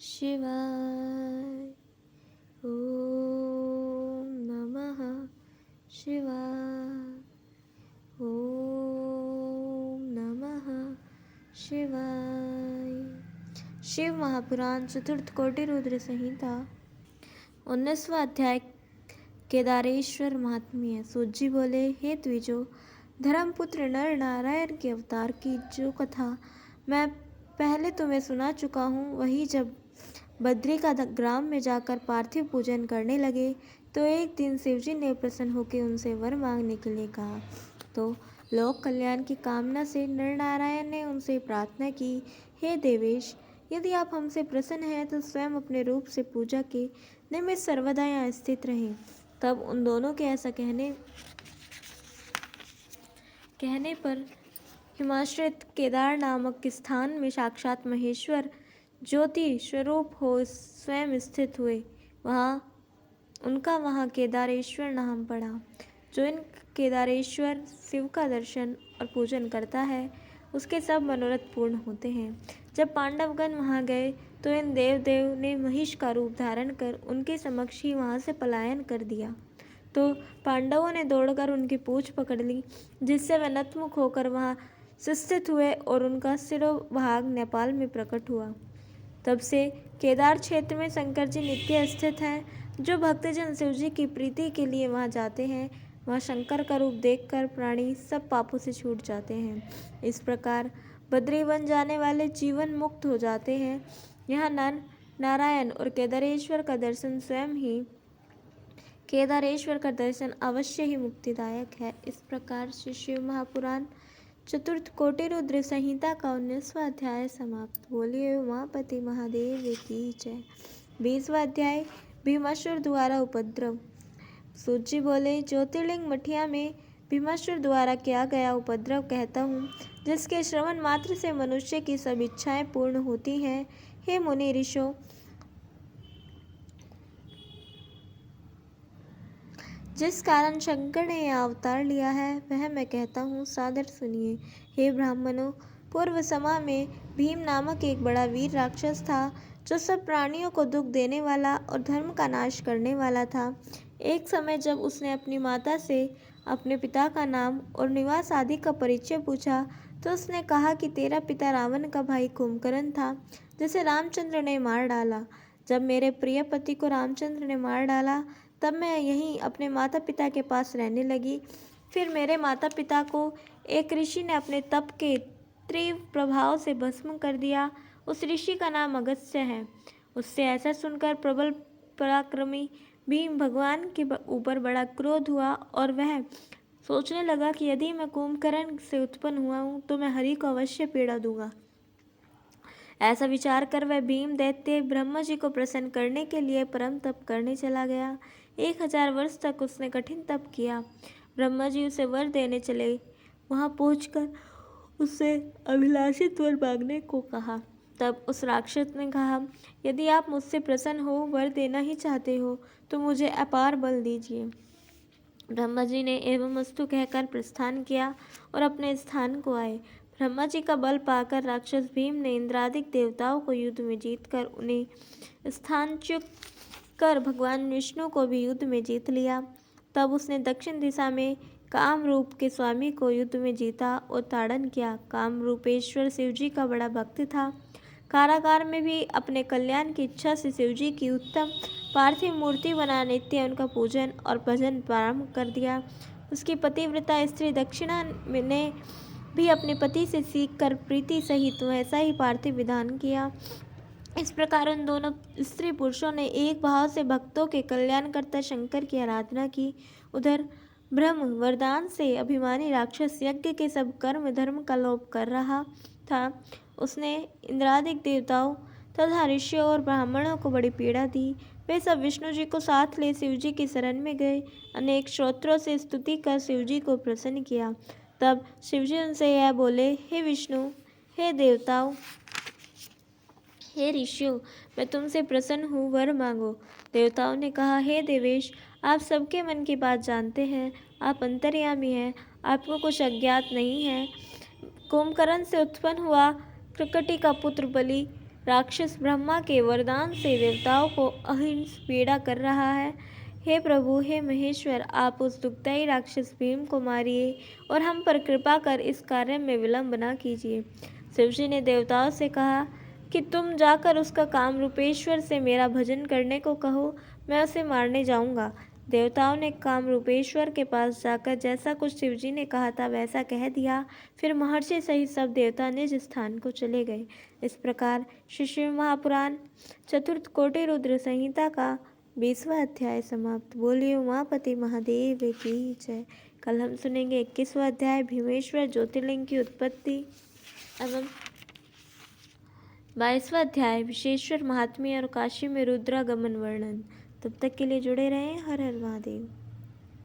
शिवाय। ओम नमः शिवाय। ओम नमः शिवाय। शिव महापुराण चतुर्थ कोटि रुद्र संहिता 19वां अध्याय केदारेश्वर महात्म्य। सूत जी बोले, हे द्विजो, धर्मपुत्र नर नारायण के अवतार की जो कथा मैं पहले तुम्हें सुना चुका हूँ, वही जब बद्री का ग्राम में जाकर पार्थिव पूजन करने लगे तो एक दिन शिवजी ने प्रसन्न होकर उनसे वर मांगने के लिए कहा। तो लोक कल्याण की कामना से नर नारायण ने उनसे प्रार्थना की, हे देवेश, यदि आप हमसे प्रसन्न हैं तो स्वयं अपने रूप से पूजा के निमित्त सर्वदा यहाँ स्थित रहें। तब उन दोनों के ऐसा कहने पर हिमाश्रित केदार नामक स्थान में साक्षात महेश्वर ज्योति स्वरूप हो स्वयं स्थित हुए। वहाँ केदारेश्वर नाम पड़ा। जो इन केदारेश्वर शिव का दर्शन और पूजन करता है उसके सब मनोरथ पूर्ण होते हैं। जब पांडवगण वहाँ गए तो इन देव ने महिष का रूप धारण कर उनके समक्ष ही वहाँ से पलायन कर दिया। तो पांडवों ने दौड़कर उनकी पूंछ पकड़ ली, जिससे वे नतमुख होकर वहाँ स्थित हुए और उनका सिरोभाग नेपाल में प्रकट हुआ। तब से केदार क्षेत्र में शंकर जी नित्य स्थित हैं। जो भक्तजन शिव जी की प्रीति के लिए वहाँ जाते हैं, वहाँ शंकर का रूप देखकर प्राणी सब पापों से छूट जाते हैं। इस प्रकार बद्री बन जाने वाले जीवन मुक्त हो जाते हैं। यहाँ नारायण और केदारेश्वर का दर्शन अवश्य ही मुक्तिदायक है। इस प्रकार श्री शिव महापुराण चतुर्थ कोटि रुद्र संहिता का 19वां अध्याय समाप्त। बोलिए उमापति महादेव की जय। 20वां अध्याय भीमासुर द्वारा उपद्रव। सूत जी बोले, ज्योतिर्लिंग मठिया में भीमासुर द्वारा किया गया उपद्रव कहता हूँ, जिसके श्रवण मात्र से मनुष्य की सब इच्छाएं पूर्ण होती हैं। हे मुनि ऋषो, जिस कारण शंकर ने यह अवतार लिया है वह मैं कहता हूँ, सादर सुनिए। हे ब्राह्मणों, पूर्व समय में भीम नामक एक बड़ा वीर राक्षस था, जो सब प्राणियों को दुख देने वाला और धर्म का नाश करने वाला था। एक समय जब उसने अपनी माता से अपने पिता का नाम और निवास आदि का परिचय पूछा तो उसने कहा कि तेरा पिता रावण का भाई कुंभकर्ण था, जिसे रामचंद्र ने मार डाला। जब मेरे प्रिय पति को रामचंद्र ने मार डाला तब मैं यहीं अपने माता पिता के पास रहने लगी। फिर मेरे माता पिता को एक ऋषि ने अपने तप के तीव्र प्रभाव से भस्म कर दिया। उस ऋषि का नाम अगस्त्य है। उससे ऐसा सुनकर प्रबल पराक्रमी भीम भगवान के ऊपर बड़ा क्रोध हुआ और वह सोचने लगा कि यदि मैं कुंभकर्ण से उत्पन्न हुआ हूँ तो मैं हरि को अवश्य पीड़ा दूंगा। ऐसा विचार कर वह भीम दैत्य ब्रह्मा जी को प्रसन्न करने के लिए परम तप करने चला गया। 1000 वर्ष तक उसने कठिन तप किया। ब्रह्मा जी उसे वर देने चले। वहां पहुंचकर उससे अभिलाषित वर मांगने को कहा। तब उस राक्षस ने कहा, यदि आप मुझसे प्रसन्न हो, वर देना ही चाहते हो तो मुझे अपार बल दीजिए। ब्रह्मा जी ने एवमस्तु कहकर प्रस्थान किया और अपने स्थान को आए। ब्रह्मा जी का बल पाकर राक्षस भीम ने इंद्रादिक देवताओं को युद्ध में जीतकर उन्हें स्थानच्युत कर भगवान विष्णु को भी युद्ध में जीत लिया। तब उसने दक्षिण दिशा में काम रूप के स्वामी को युद्ध में जीता और ताड़न किया। काम रूपेश्वर शिवजी का बड़ा भक्त था। कारागार में भी अपने कल्याण की इच्छा से शिवजी की उत्तम पार्थिव मूर्ति बना नित्य उनका पूजन और भजन प्रारंभ कर दिया। उसकी पतिव्रता स्त्री दक्षिणा ने भी अपने पति से सीखकर प्रीति सहित वैसा ही पार्थिव विधान किया। इस प्रकार उन दोनों स्त्री पुरुषों ने एक भाव से भक्तों के कल्याणकर्ता शंकर की आराधना की। उधर ब्रह्म वरदान से अभिमानी राक्षस यज्ञ के सब कर्म धर्म का लोप कर रहा था। उसने इंद्रादिक देवताओं तथा ऋषियों और ब्राह्मणों को बड़ी पीड़ा दी। वे सब विष्णु जी को साथ ले शिवजी की शरण में गए। अनेक श्रोत्रों से स्तुति कर शिवजी को प्रसन्न किया। तब शिवजी उनसे यह बोले, हे विष्णु, हे देवताओं, हे ऋषियों, मैं तुमसे प्रसन्न हूँ, वर मांगो। देवताओं ने कहा, हे देवेश, आप सबके मन की बात जानते हैं, आप अंतर्यामी हैं, आपको कुछ अज्ञात नहीं है। कुंभकर्ण से उत्पन्न हुआ कृकटी का पुत्र बलि राक्षस ब्रह्मा के वरदान से देवताओं को अहिंस पीड़ा कर रहा है। हे प्रभु, हे महेश्वर, आप उस दुखदाई राक्षस भीम को मारिए और हम पर कृपा कर इस कार्य में विलंब न कीजिए। शिवजी ने देवताओं से कहा कि तुम जाकर उसका कामरूपेश्वर से मेरा भजन करने को कहो, मैं उसे मारने जाऊंगा। देवताओं ने कामरूपेश्वर के पास जाकर जैसा कुछ शिवजी ने कहा था वैसा कह दिया। फिर महर्षि सहित सब देवता निज स्थान को चले गए। इस प्रकार श्री शिव महापुराण चतुर्थ कोटि रुद्र संहिता का 20वां अध्याय समाप्त। बोलिए उमापति महादेव की जय। कल हम सुनेंगे 21वां अध्याय भीमेश्वर ज्योतिर्लिंग की उत्पत्ति एवं 22वां अध्याय विशेश्वर महात्म्य और काशी में रुद्रागमन वर्णन। तब तक के लिए जुड़े रहें। हर हर महादेव।